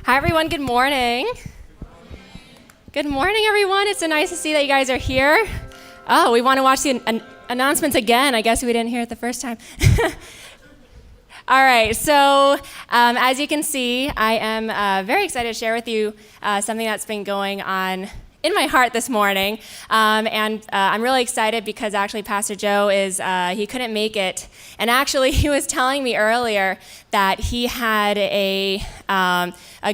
Hi, everyone. Good morning. Good morning, everyone. It's so nice to see that you guys are here. Oh, we want to watch the announcements again. I guess we didn't hear it the first time. All right, so as you can see, I am very excited to share with you something that's been going on in my heart this morning. And I'm really excited because actually Pastor Joe he couldn't make it. And actually he was telling me earlier that he had a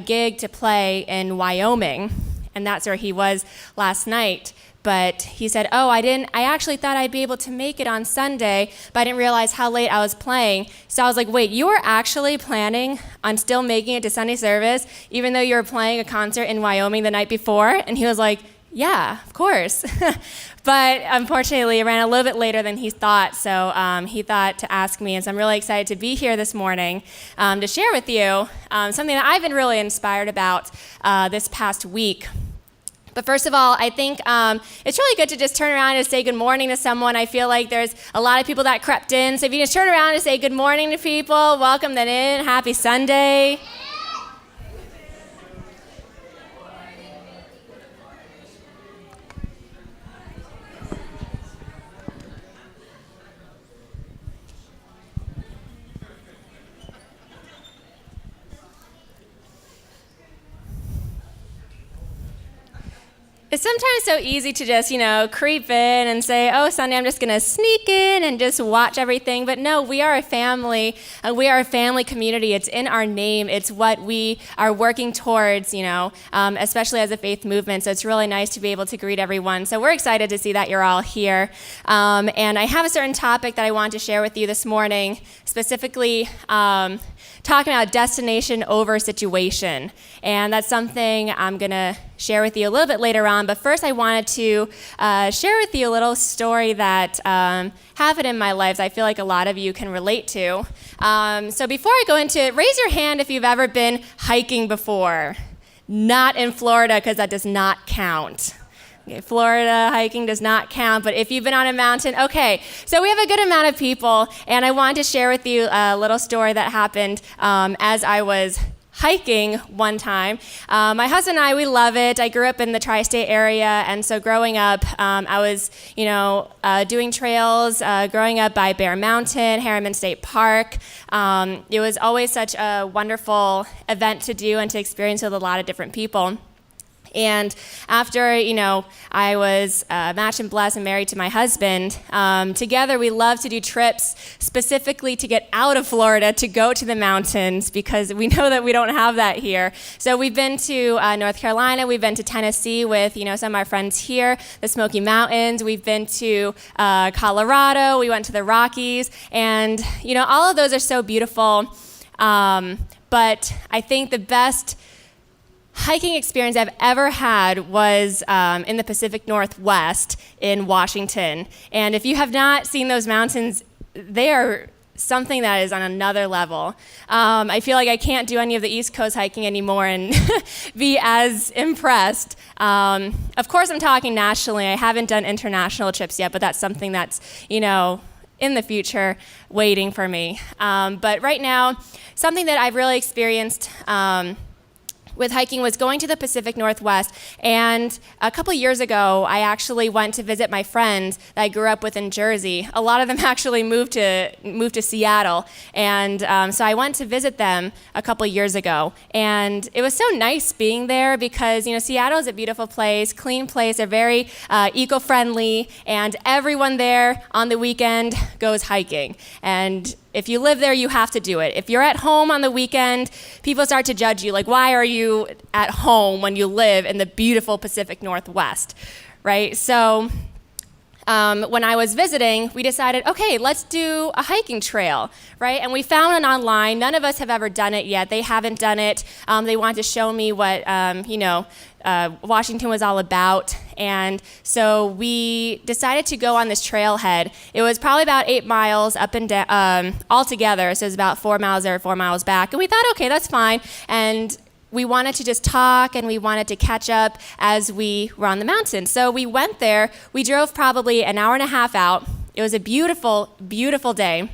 gig to play in Wyoming, and that's where he was last night. But he said, I actually thought I'd be able to make it on Sunday, but I didn't realize how late I was playing. So I was like, wait, you were actually planning on still making it to Sunday service, even though you were playing a concert in Wyoming the night before? And he was like, yeah, of course. But unfortunately, it ran a little bit later than he thought, so he thought to ask me, and so I'm really excited to be here this morning to share with you something that I've been really inspired about this past week. But first of all, I think it's really good to just turn around and say good morning to someone. I feel like there's a lot of people that crept in. So if you just turn around and say good morning to people, welcome them in. Happy Sunday. It's sometimes so easy to just, creep in and say, Sunday, I'm just going to sneak in and just watch everything. But no, we are a family. We are a family community. It's in our name. It's what we are working towards, especially as a faith movement. So it's really nice to be able to greet everyone. So we're excited to see that you're all here. And I have a certain topic that I want to share with you this morning, specifically talking about destination over situation. And that's something I'm going to share with you a little bit later on. But first, I wanted to share with you a little story that happened in my life that I feel like a lot of you can relate to. So before I go into it, raise your hand if you've ever been hiking before. Not in Florida, because that does not count. Okay, Florida hiking does not count, but if you've been on a mountain, okay. So we have a good amount of people, and I wanted to share with you a little story that happened as I was hiking one time. My husband and I, we love it. I grew up in the tri-state area, and so growing up, I was, doing trails, growing up by Bear Mountain, Harriman State Park. It was always such a wonderful event to do and to experience with a lot of different people. And after, I was matched and blessed and married to my husband, together we love to do trips specifically to get out of Florida to go to the mountains because we know that we don't have that here. So we've been to North Carolina, we've been to Tennessee with, some of our friends here, the Smoky Mountains. We've been to Colorado, we went to the Rockies, and, all of those are so beautiful. But I think the best hiking experience I've ever had was in the Pacific Northwest in Washington. And if you have not seen those mountains, they are something that is on another level. I feel like I can't do any of the East Coast hiking anymore and be as impressed. Of course, I'm talking nationally. I haven't done international trips yet, but that's something that's, in the future waiting for me. But right now, something that I've really experienced with hiking was going to the Pacific Northwest. And a couple years ago, I actually went to visit my friends that I grew up with in Jersey. A lot of them actually moved to Seattle. And so I went to visit them a couple years ago. And it was so nice being there because, Seattle is a beautiful place, clean place. They're very eco-friendly. And everyone there on the weekend goes hiking. And if you live there, you have to do it. If you're at home on the weekend, people start to judge you, like, why are you at home when you live in the beautiful Pacific Northwest, right? So when I was visiting, we decided, okay, let's do a hiking trail, right? And we found it online. None of us have ever done it yet. They haven't done it. They wanted to show me what, Washington was all about. And so we decided to go on this trailhead. It was probably about 8 miles up and down, all together. So it was about 4 miles there, 4 miles back. And we thought, okay, that's fine. And we wanted to just talk and we wanted to catch up as we were on the mountain. So we went there. We drove probably an hour and a half out. It was a beautiful, beautiful day.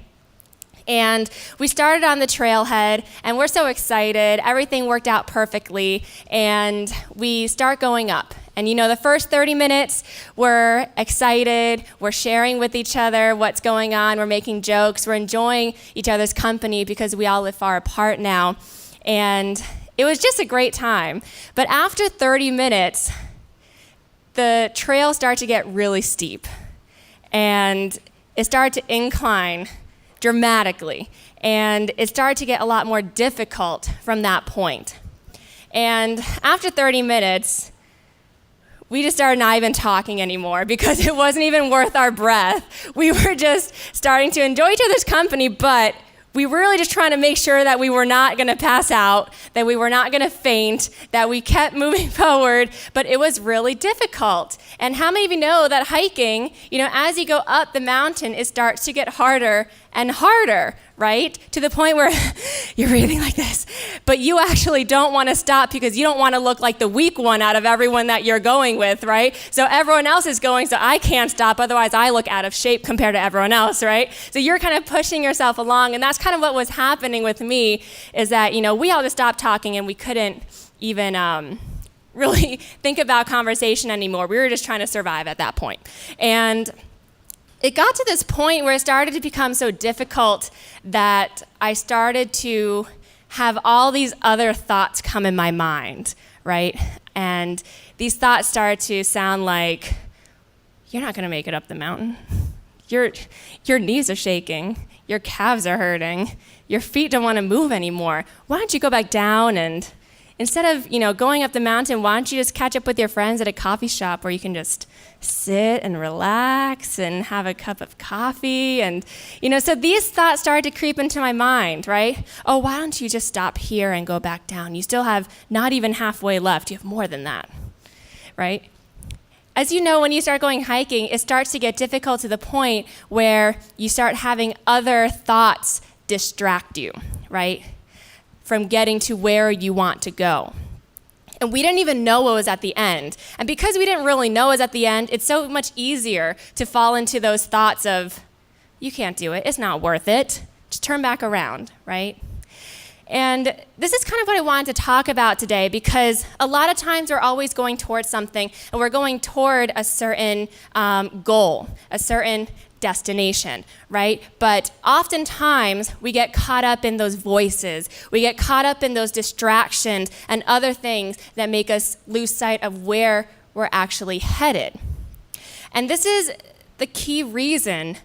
And we started on the trailhead, and we're so excited. Everything worked out perfectly, and we start going up. And the first 30 minutes, we're excited. We're sharing with each other what's going on. We're making jokes. We're enjoying each other's company because we all live far apart now. And it was just a great time. But after 30 minutes, the trail started to get really steep, and it started to incline dramatically, and it started to get a lot more difficult from that point. And after 30 minutes, we just started not even talking anymore because it wasn't even worth our breath. We were just starting to enjoy each other's company, but we were really just trying to make sure that we were not going to pass out, that we were not going to faint, that we kept moving forward, but it was really difficult. And how many of you know that hiking, as you go up the mountain, it starts to get harder and harder, right? To the point where you're breathing like this, but you actually don't want to stop because you don't want to look like the weak one out of everyone that you're going with, right? So everyone else is going, so I can't stop, otherwise I look out of shape compared to everyone else, right? So you're kind of pushing yourself along, and that's kind of what was happening with me, is that, we all just stopped talking and we couldn't even really think about conversation anymore. We were just trying to survive at that point. And it got to this point where it started to become so difficult that I started to have all these other thoughts come in my mind, right? And these thoughts started to sound like, you're not going to make it up the mountain. Your knees are shaking. Your calves are hurting. Your feet don't want to move anymore. Why don't you go back down, and instead of, going up the mountain, why don't you just catch up with your friends at a coffee shop where you can just sit and relax and have a cup of coffee? And, so these thoughts started to creep into my mind, right? Oh, why don't you just stop here and go back down? You still have not even halfway left. You have more than that, right? As you know, when you start going hiking, it starts to get difficult to the point where you start having other thoughts distract you, right? From getting to where you want to go. And we didn't even know what was at the end. And because we didn't really know what was at the end, it's so much easier to fall into those thoughts of, you can't do it, it's not worth it, just turn back around, right? And this is kind of what I wanted to talk about today, because a lot of times we're always going towards something, and we're going toward a certain goal, a certain destination, right? But oftentimes we get caught up in those voices. We get caught up in those distractions and other things that make us lose sight of where we're actually headed. And this is the key reason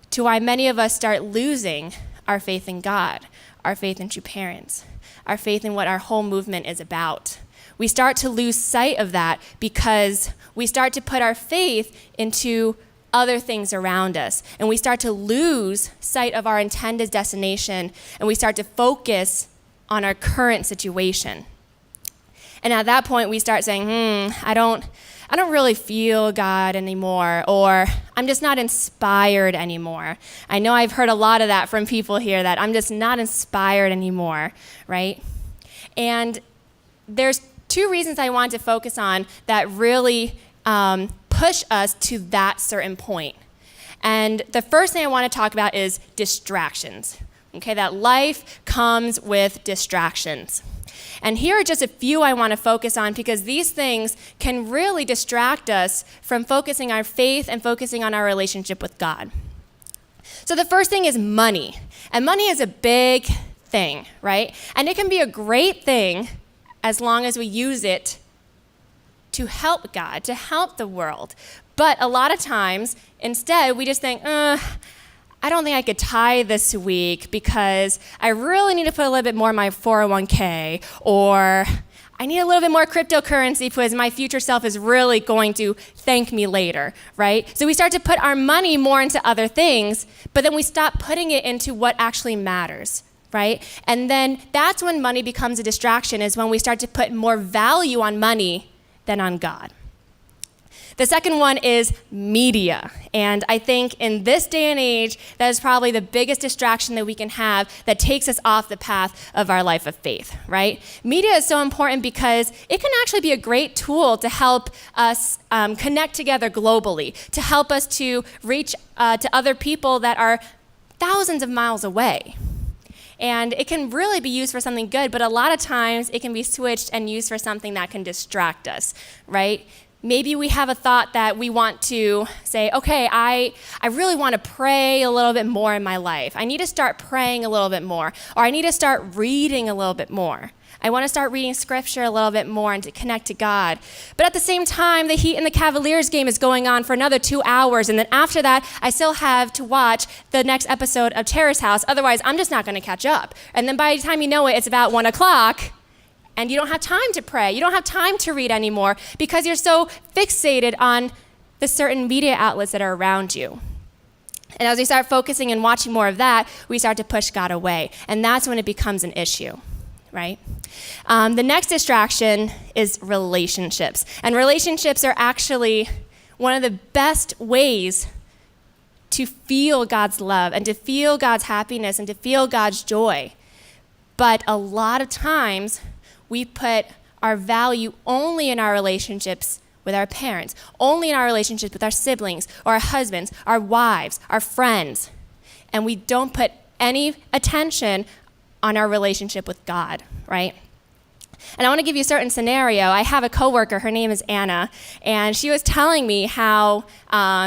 to why many of us start losing our faith in God, our faith in true parents, our faith in what our whole movement is about. We start to lose sight of that because we start to put our faith into other things around us, and we start to lose sight of our intended destination, and we start to focus on our current situation. And at that point, we start saying, I don't really feel God anymore, or I'm just not inspired anymore. I know I've heard a lot of that from people here, that I'm just not inspired anymore, right? And there's two reasons I want to focus on that really push us to that certain point. And the first thing I want to talk about is distractions. Okay, that life comes with distractions. And here are just a few I want to focus on, because these things can really distract us from focusing our faith and focusing on our relationship with God. So the first thing is money. And money is a big thing, right? And it can be a great thing as long as we use it to help God, to help the world. But a lot of times, instead, we just think, I don't think I could tithe this week because I really need to put a little bit more in my 401k, or I need a little bit more cryptocurrency because my future self is really going to thank me later, right? So we start to put our money more into other things, but then we stop putting it into what actually matters, right? And then that's when money becomes a distraction, is when we start to put more value on money than on God. The second one is media. And I think in this day and age, that is probably the biggest distraction that we can have that takes us off the path of our life of faith, right? Media is so important because it can actually be a great tool to help us connect together globally, to help us to reach to other people that are thousands of miles away. And it can really be used for something good, but a lot of times it can be switched and used for something that can distract us, right? Maybe we have a thought that we want to say, okay, I really want to pray a little bit more in my life. I need to start praying a little bit more, or I need to start reading a little bit more. I want to start reading scripture a little bit more and to connect to God. But at the same time, the Heat and the Cavaliers game is going on for another 2 hours. And then after that, I still have to watch the next episode of Terrace House. Otherwise, I'm just not going to catch up. And then by the time you know it, it's about 1 o'clock. And you don't have time to pray. You don't have time to read anymore because you're so fixated on the certain media outlets that are around you. And as we start focusing and watching more of that, we start to push God away. And that's when it becomes an issue, right? The next distraction is relationships. And relationships are actually one of the best ways to feel God's love and to feel God's happiness and to feel God's joy. But a lot of times, we put our value only in our relationships with our parents, only in our relationships with our siblings, or our husbands, our wives, our friends, and we don't put any attention on our relationship with God, right? And I want to give you a certain scenario. I have a coworker, her name is Anna, and she was telling me how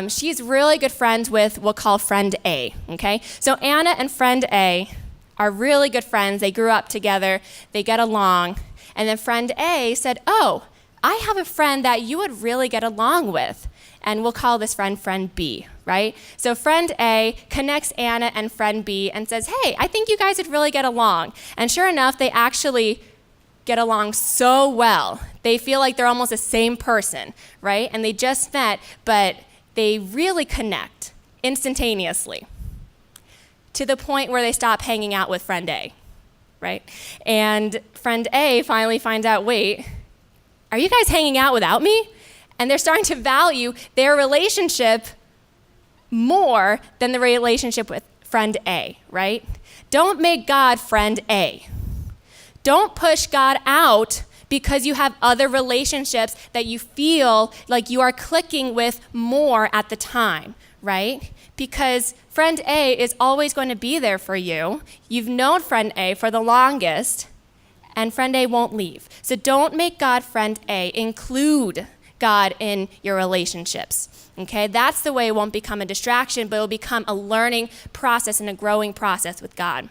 she's really good friends with, we'll call friend A, okay? So Anna and friend A are really good friends. They grew up together. They get along. And then friend A said, oh, I have a friend that you would really get along with. And we'll call this friend B, right? So friend A connects Anna and friend B and says, hey, I think you guys would really get along. And sure enough, they actually get along so well. They feel like they're almost the same person, right? And they just met, but they really connect instantaneously, to the point where they stop hanging out with friend A, right? And friend A finally finds out, wait, are you guys hanging out without me? And they're starting to value their relationship more than the relationship with friend A, right? Don't make God friend A. Don't push God out because you have other relationships that you feel like you are clicking with more at the time, right? Because friend A is always going to be there for you. You've known friend A for the longest, and friend A won't leave. So don't make God friend A. Include God in your relationships, okay? That's the way it won't become a distraction, but it will become a learning process and a growing process with God.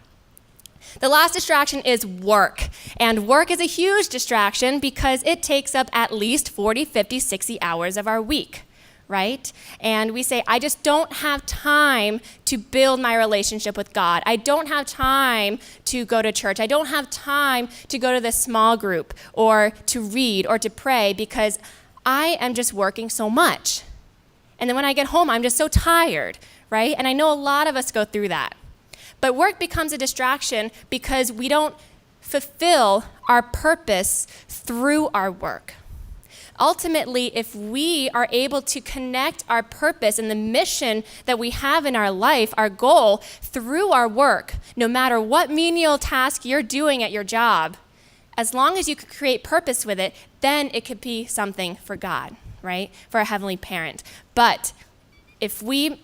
The last distraction is work. And work is a huge distraction because it takes up at least 40, 50, 60 hours of our week, right? And we say, I just don't have time to build my relationship with God. I don't have time to go to church. I don't have time to go to this small group or to read or to pray because I am just working so much. And then when I get home, I'm just so tired, right? And I know a lot of us go through that. But work becomes a distraction because we don't fulfill our purpose through our work. Ultimately, if we are able to connect our purpose and the mission that we have in our life, our goal, through our work, no matter what menial task you're doing at your job, as long as you could create purpose with it, then it could be something for God, right? For a heavenly parent. But if we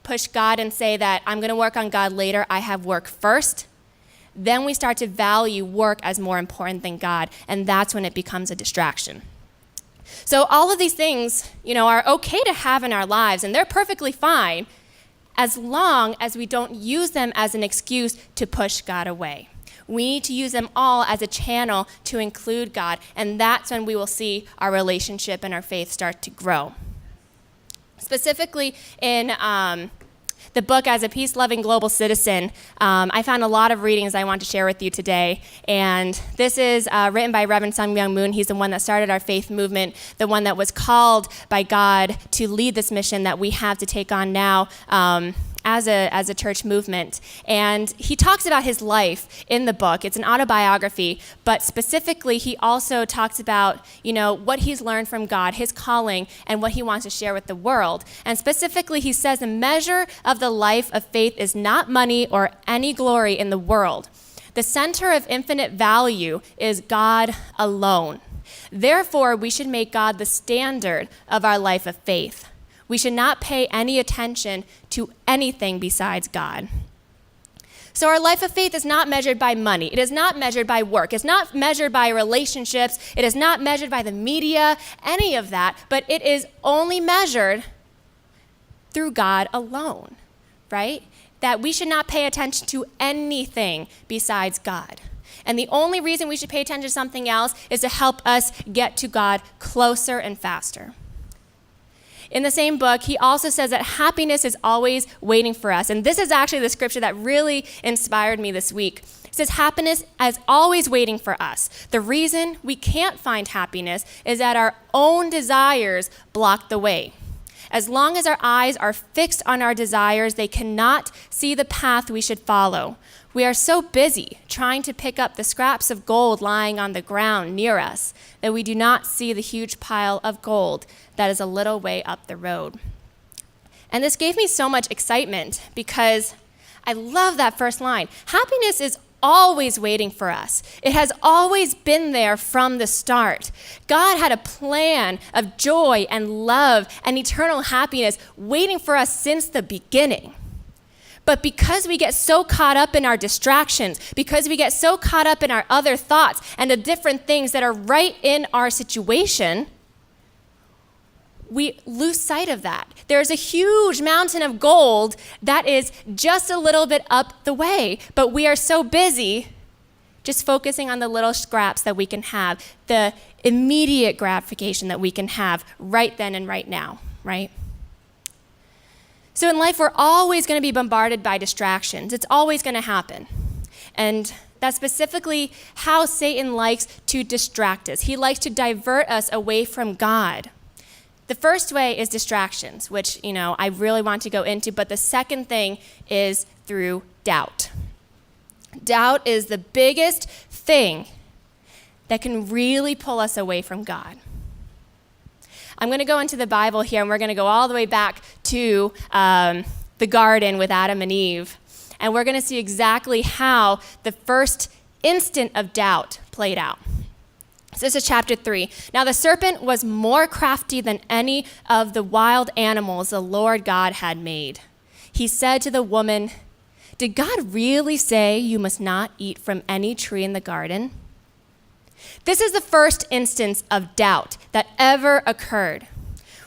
push God and say that I'm going to work on God later, I have work first, then we start to value work as more important than God, and that's when it becomes a distraction. So all of these things, are okay to have in our lives, and they're perfectly fine as long as we don't use them as an excuse to push God away. We need to use them all as a channel to include God, and that's when we will see our relationship and our faith start to grow. Specifically in the book As a Peace-Loving Global Citizen, I found a lot of readings I want to share with you today. And this is written by Reverend Sun Myung Moon. He's the one that started our faith movement, the one that was called by God to lead this mission that we have to take on now as a church movement. And he talks about his life in the book. It's an autobiography, but specifically he also talks about, what he's learned from God, his calling, and what he wants to share with the world. And specifically he says the measure of the life of faith is not money or any glory in the world. The center of infinite value is God alone. Therefore, we should make God the standard of our life of faith. We should not pay any attention to anything besides God. So our life of faith is not measured by money. It is not measured by work. It's not measured by relationships. It is not measured by the media, any of that, but it is only measured through God alone, right? That we should not pay attention to anything besides God. And the only reason we should pay attention to something else is to help us get to God closer and faster. In the same book, he also says that happiness is always waiting for us. And this is actually the scripture that really inspired me this week. It says happiness is always waiting for us. The reason we can't find happiness is that our own desires block the way. As long as our eyes are fixed on our desires, they cannot see the path we should follow. We are so busy trying to pick up the scraps of gold lying on the ground near us that we do not see the huge pile of gold that is a little way up the road. And this gave me so much excitement because I love that first line. Happiness is always waiting for us. It has always been there from the start. God had a plan of joy and love and eternal happiness waiting for us since the beginning. But because we get so caught up in our distractions, because we get so caught up in our other thoughts and the different things that are right in our situation, we lose sight of that. There's a huge mountain of gold that is just a little bit up the way, but we are so busy just focusing on the little scraps that we can have, the immediate gratification that we can have right then and right now, right? So in life, we're always going to be bombarded by distractions. It's always going to happen. And that's specifically how Satan likes to distract us. He likes to divert us away from God. The first way is distractions, which, I really want to go into, but the second thing is through doubt. Doubt is the biggest thing that can really pull us away from God. I'm going to go into the Bible here, and we're going to go all the way back to the garden with Adam and Eve. And we're going to see exactly how the first instant of doubt played out. So this is chapter 3. Now the serpent was more crafty than any of the wild animals the Lord God had made. He said to the woman, "Did God really say you must not eat from any tree in the garden?" This is the first instance of doubt that ever occurred,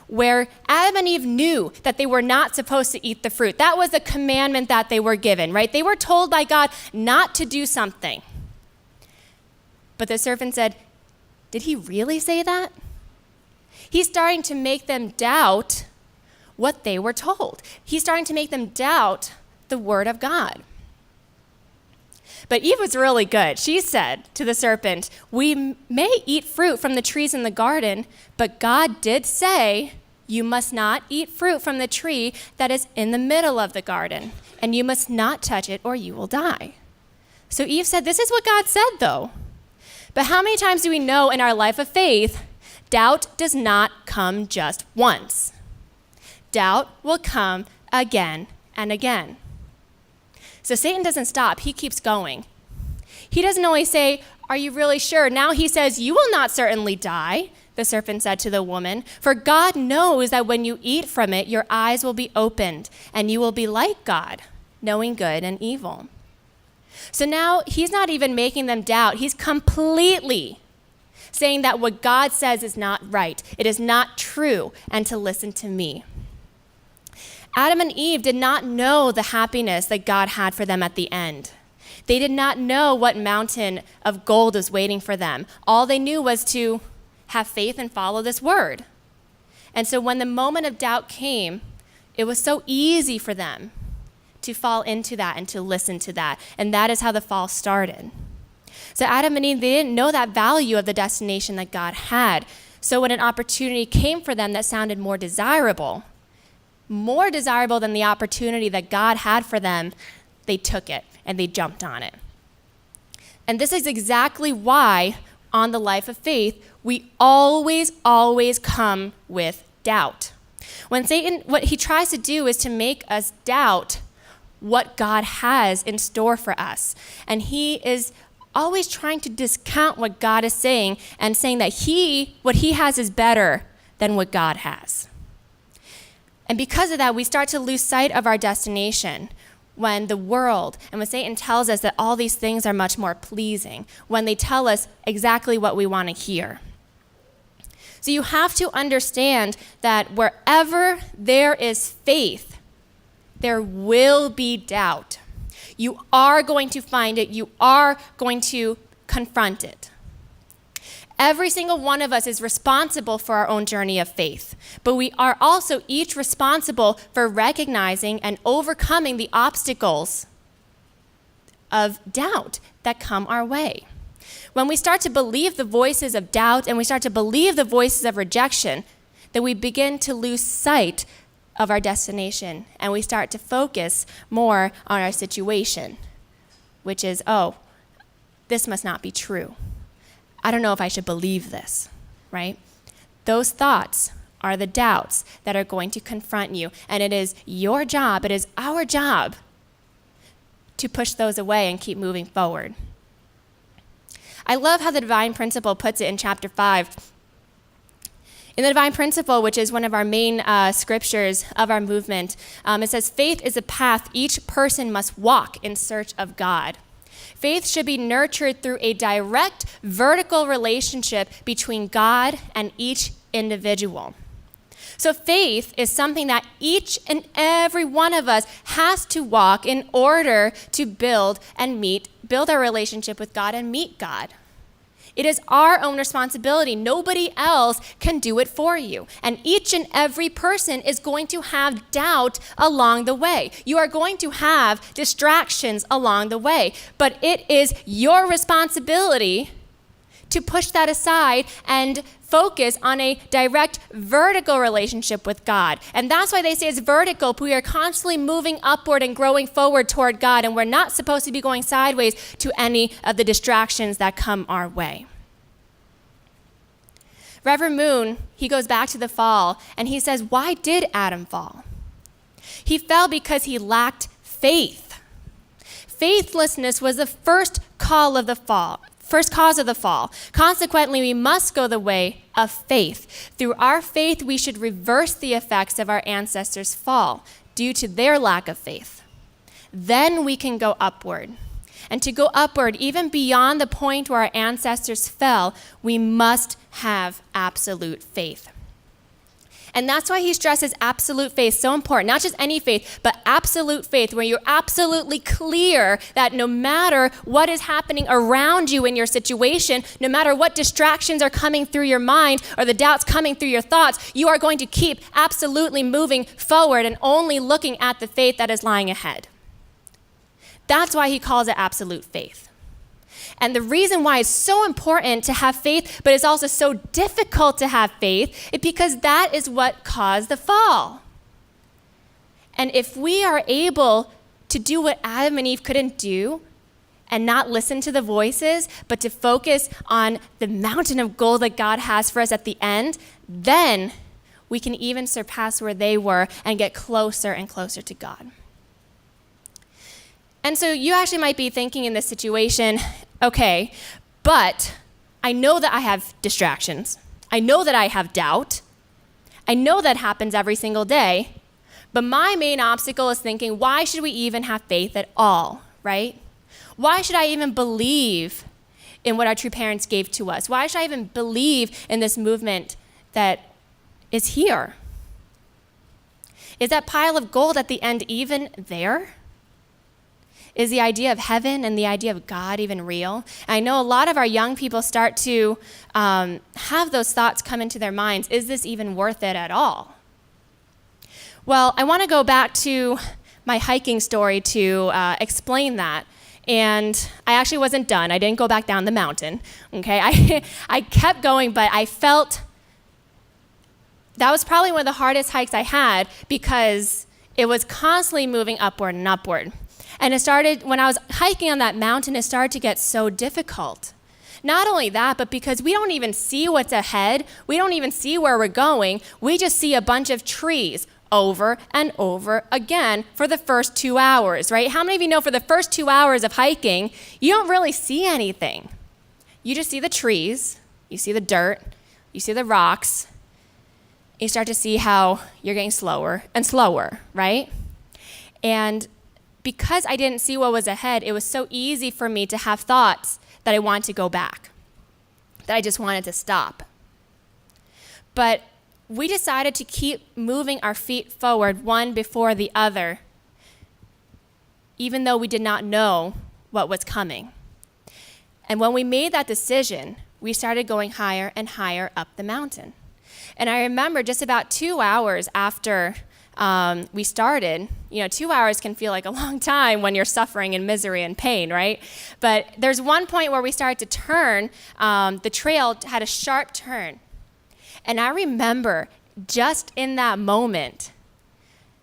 where Adam and Eve knew that they were not supposed to eat the fruit. That was the commandment that they were given, right? They were told by God not to do something. But the serpent said, "Did he really say that?" He's starting to make them doubt what they were told. He's starting to make them doubt the word of God. But Eve was really good. She said to the serpent, "We may eat fruit from the trees in the garden, but God did say, you must not eat fruit from the tree that is in the middle of the garden, and you must not touch it or you will die." So Eve said, this is what God said, though. But how many times do we know in our life of faith, doubt does not come just once? Doubt will come again and again. So Satan doesn't stop. He keeps going. He doesn't only say, "Are you really sure?" Now he says, "You will not certainly die," the serpent said to the woman, "for God knows that when you eat from it, your eyes will be opened, and you will be like God, knowing good and evil." So now he's not even making them doubt. He's completely saying that what God says is not right. It is not true, and to listen to me. Adam and Eve did not know the happiness that God had for them at the end. They did not know what mountain of gold was waiting for them. All they knew was to have faith and follow this word. And so when the moment of doubt came, it was so easy for them to fall into that and to listen to that. And that is how the fall started. So Adam and Eve, they didn't know that value of the destination that God had. So when an opportunity came for them that sounded more desirable than the opportunity that God had for them, they took it and they jumped on it. And this is exactly why on the life of faith, we always come with doubt. When Satan, what he tries to do is to make us doubt what God has in store for us. And he is always trying to discount what God is saying and saying that what he has is better than what God has. And because of that, we start to lose sight of our destination. when the world and when Satan tells us that all these things are much more pleasing, when they tell us exactly what we want to hear. So you have to understand that wherever there is faith, there will be doubt. You are going to find it. You are going to confront it. Every single one of us is responsible for our own journey of faith, but we are also each responsible for recognizing and overcoming the obstacles of doubt that come our way. When we start to believe the voices of doubt and we start to believe the voices of rejection, then we begin to lose sight of our destination and we start to focus more on our situation, which is, oh, this must not be true. I don't know if I should believe this, right? Those thoughts are the doubts that are going to confront you, and it is your job, it is our job to push those away and keep moving forward. I love how the Divine Principle puts it in chapter 5. In the Divine Principle, which is one of our main scriptures of our movement, it says, faith is a path each person must walk in search of God. Faith should be nurtured through a direct vertical relationship between God and each individual. So faith is something that each and every one of us has to walk in order to build our relationship with God and meet God. It is our own responsibility. Nobody else can do it for you. And each and every person is going to have doubt along the way. You are going to have distractions along the way. But it is your responsibility to push that aside and focus on a direct vertical relationship with God. And that's why they say it's vertical. We are constantly moving upward and growing forward toward God, and we're not supposed to be going sideways to any of the distractions that come our way. Reverend Moon, he goes back to the fall, and he says, why did Adam fall? He fell because he lacked faith. Faithlessness was the first cause of the fall. Consequently, we must go the way of faith. Through our faith, we should reverse the effects of our ancestors' fall due to their lack of faith. Then we can go upward. And to go upward, even beyond the point where our ancestors fell, we must have absolute faith. And that's why he stresses absolute faith, so important. Not just any faith, but absolute faith, where you're absolutely clear that no matter what is happening around you in your situation, no matter what distractions are coming through your mind or the doubts coming through your thoughts, you are going to keep absolutely moving forward and only looking at the faith that is lying ahead. That's why he calls it absolute faith. And the reason why it's so important to have faith, but it's also so difficult to have faith, is because that is what caused the fall. And if we are able to do what Adam and Eve couldn't do, and not listen to the voices, but to focus on the mountain of gold that God has for us at the end, then we can even surpass where they were and get closer and closer to God. And so you actually might be thinking in this situation, okay, but I know that I have distractions. I know that I have doubt. I know that happens every single day. But my main obstacle is thinking, why should we even have faith at all, right? Why should I even believe in what our true parents gave to us? Why should I even believe in this movement that is here? Is that pile of gold at the end even there? Is the idea of heaven and the idea of God even real? And I know a lot of our young people start to have those thoughts come into their minds. Is this even worth it at all? Well, I want to go back to my hiking story to explain that. And I actually wasn't done. I didn't go back down the mountain. Okay, I kept going, but I felt that was probably one of the hardest hikes I had because it was constantly moving upward and upward. And it started, when I was hiking on that mountain, it started to get so difficult. Not only that, but because we don't even see what's ahead, we don't even see where we're going, we just see a bunch of trees over and over again for the first 2 hours, right? How many of you know for the first 2 hours of hiking, you don't really see anything. You just see the trees, you see the dirt, you see the rocks, you start to see how you're getting slower and slower, right? And because I didn't see what was ahead, it was so easy for me to have thoughts that I wanted to go back, that I just wanted to stop. But we decided to keep moving our feet forward one before the other, even though we did not know what was coming. And when we made that decision, we started going higher and higher up the mountain. And I remember just about 2 hours after we started, 2 hours can feel like a long time when you're suffering in misery and pain, right? But there's one point where we started to turn, the trail had a sharp turn. And I remember just in that moment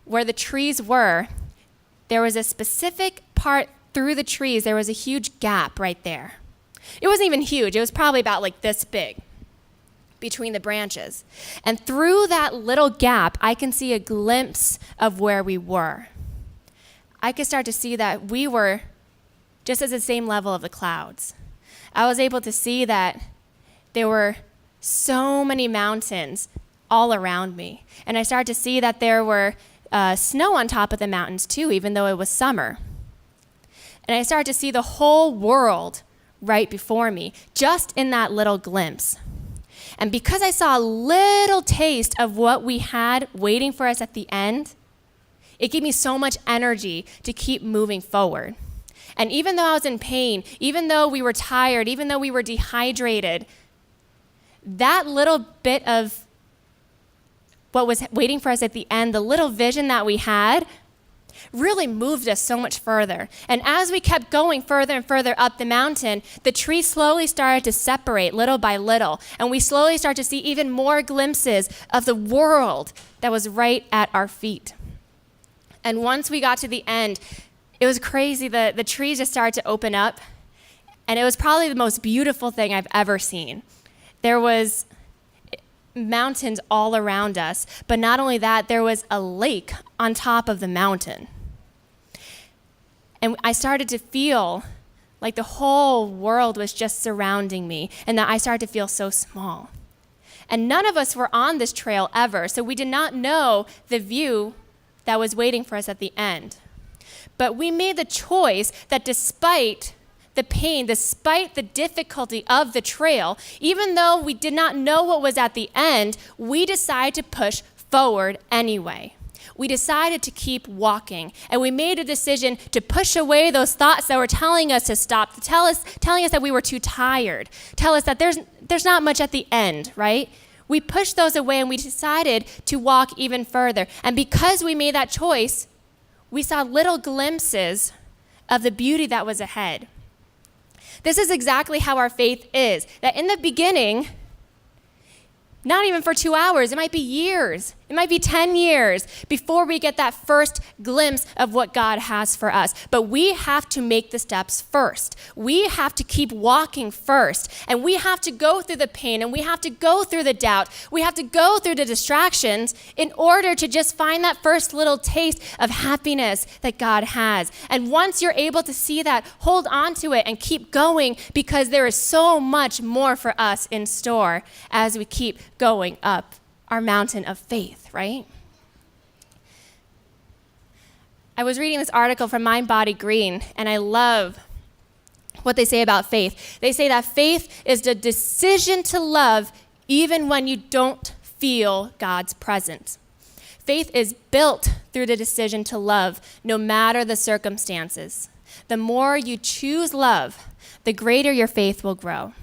where the trees were, there was a specific part through the trees, there was a huge gap right there. It wasn't even huge, it was probably about like this big between the branches. And through that little gap, I can see a glimpse of where we were. I could start to see that we were just at the same level of the clouds. I was able to see that there were so many mountains all around me. And I started to see that there were snow on top of the mountains too, even though it was summer. And I started to see the whole world right before me, just in that little glimpse. And because I saw a little taste of what we had waiting for us at the end, it gave me so much energy to keep moving forward. And even though I was in pain, even though we were tired, even though we were dehydrated, that little bit of what was waiting for us at the end, the little vision that we had, really moved us so much further. And as we kept going further and further up the mountain, the trees slowly started to separate little by little. And we slowly started to see even more glimpses of the world that was right at our feet. And once we got to the end, it was crazy. The trees just started to open up. And it was probably the most beautiful thing I've ever seen. There was mountains all around us, but not only that, there was a lake on top of the mountain. And I started to feel like the whole world was just surrounding me, and that I started to feel so small. And none of us were on this trail ever, so we did not know the view that was waiting for us at the end. But we made the choice that despite the pain, despite the difficulty of the trail, even though we did not know what was at the end, we decided to push forward anyway. We decided to keep walking, and we made a decision to push away those thoughts that were telling us to stop, telling us that we were too tired, tell us that there's not much at the end, right? We pushed those away, and we decided to walk even further. And because we made that choice, we saw little glimpses of the beauty that was ahead. This is exactly how our faith is, that in the beginning, not even for 2 hours, it might be years, it might be 10 years before we get that first glimpse of what God has for us. But we have to make the steps first. We have to keep walking first, and we have to go through the pain, and we have to go through the doubt. We have to go through the distractions in order to just find that first little taste of happiness that God has. And once you're able to see that, hold on to it and keep going, because there is so much more for us in store as we keep going up our mountain of faith, right? I was reading this article from Mind Body Green, and I love what they say about faith. They say that faith is the decision to love even when you don't feel God's presence. Faith is built through the decision to love no matter the circumstances. The more you choose love, the greater your faith will grow.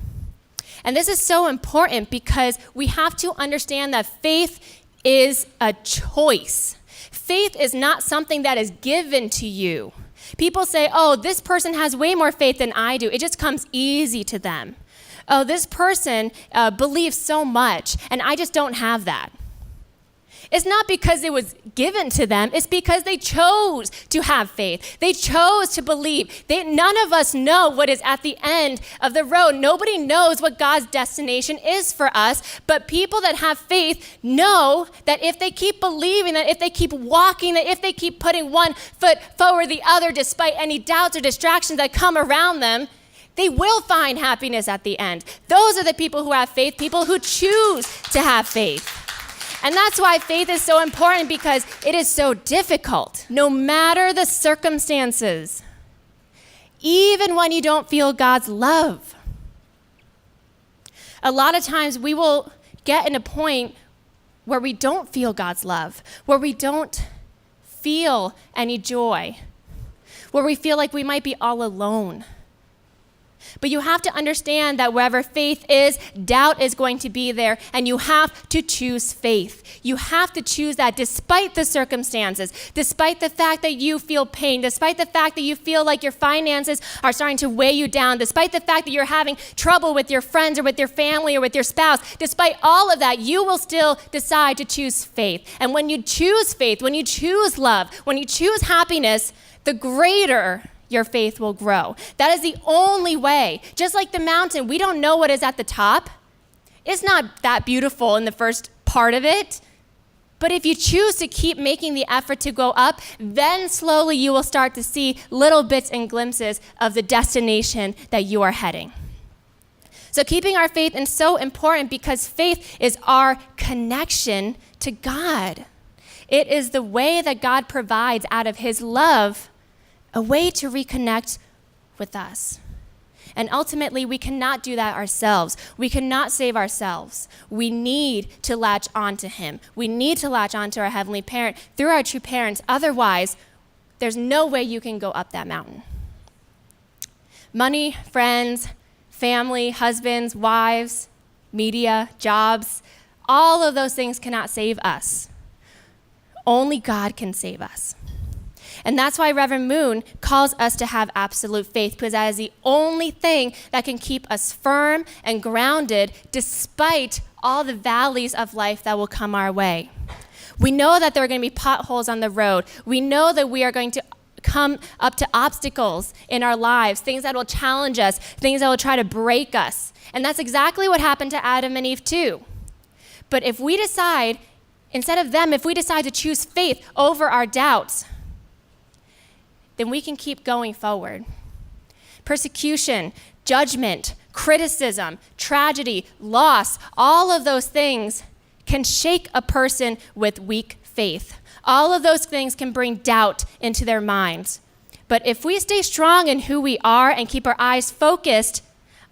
And this is so important because we have to understand that faith is a choice. Faith is not something that is given to you. People say, oh, this person has way more faith than I do. It just comes easy to them. Oh, this person believes so much, and I just don't have that. It's not because it was given to them. It's because they chose to have faith. They chose to believe. None of us know what is at the end of the road. Nobody knows what God's destination is for us. But people that have faith know that if they keep believing, that if they keep walking, that if they keep putting one foot forward the other, despite any doubts or distractions that come around them, they will find happiness at the end. Those are the people who have faith, people who choose to have faith. And that's why faith is so important, because it is so difficult. No matter the circumstances, even when you don't feel God's love. A lot of times we will get in a point where we don't feel God's love, where we don't feel any joy, where we feel like we might be all alone. But you have to understand that wherever faith is, doubt is going to be there, and you have to choose faith. You have to choose that despite the circumstances, despite the fact that you feel pain, despite the fact that you feel like your finances are starting to weigh you down, despite the fact that you're having trouble with your friends or with your family or with your spouse, despite all of that, you will still decide to choose faith. And when you choose faith, when you choose love, when you choose happiness, the greater your faith will grow. That is the only way. Just like the mountain, we don't know what is at the top. It's not that beautiful in the first part of it. But if you choose to keep making the effort to go up, then slowly you will start to see little bits and glimpses of the destination that you are heading. So keeping our faith is so important, because faith is our connection to God. It is the way that God provides out of his love a way to reconnect with us. And ultimately, we cannot do that ourselves. We cannot save ourselves. We need to latch on to him. We need to latch on to our heavenly parent through our true parents. Otherwise, there's no way you can go up that mountain. Money, friends, family, husbands, wives, media, jobs, all of those things cannot save us. Only God can save us. And that's why Reverend Moon calls us to have absolute faith, because that is the only thing that can keep us firm and grounded despite all the valleys of life that will come our way. We know that there are going to be potholes on the road. We know that we are going to come up to obstacles in our lives, things that will challenge us, things that will try to break us. And that's exactly what happened to Adam and Eve too. But if we decide, instead of them, if we decide to choose faith over our doubts, then we can keep going forward. Persecution, judgment, criticism, tragedy, loss, all of those things can shake a person with weak faith. All of those things can bring doubt into their minds. But if we stay strong in who we are and keep our eyes focused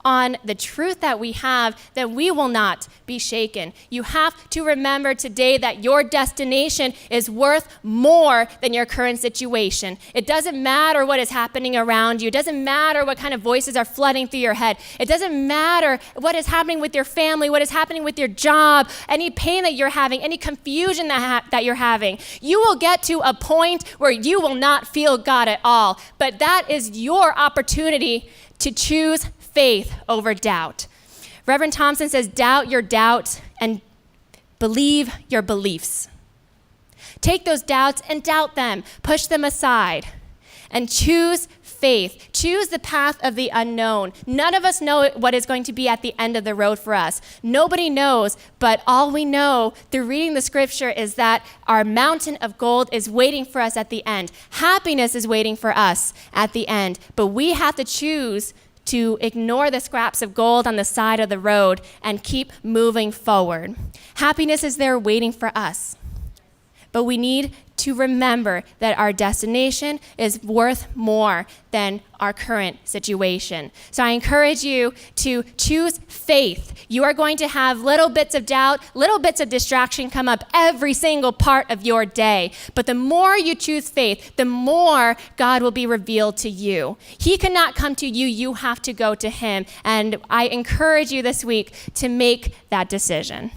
on the truth that we have, then we will not be shaken. You have to remember today that your destination is worth more than your current situation. It doesn't matter what is happening around you. It doesn't matter what kind of voices are flooding through your head. It doesn't matter what is happening with your family, what is happening with your job, any pain that you're having, any confusion that you're having. You will get to a point where you will not feel God at all. But that is your opportunity to choose faith over doubt. Reverend Thompson says, doubt your doubts and believe your beliefs. Take those doubts and doubt them. Push them aside and choose faith. Choose the path of the unknown. None of us know what is going to be at the end of the road for us. Nobody knows, but all we know through reading the scripture is that our mountain of gold is waiting for us at the end. Happiness is waiting for us at the end, but we have to choose to ignore the scraps of gold on the side of the road and keep moving forward. Happiness is there waiting for us. But we need to remember that our destination is worth more than our current situation. So I encourage you to choose faith. You are going to have little bits of doubt, little bits of distraction come up every single part of your day. But the more you choose faith, the more God will be revealed to you. He cannot come to you, you have to go to him. And I encourage you this week to make that decision.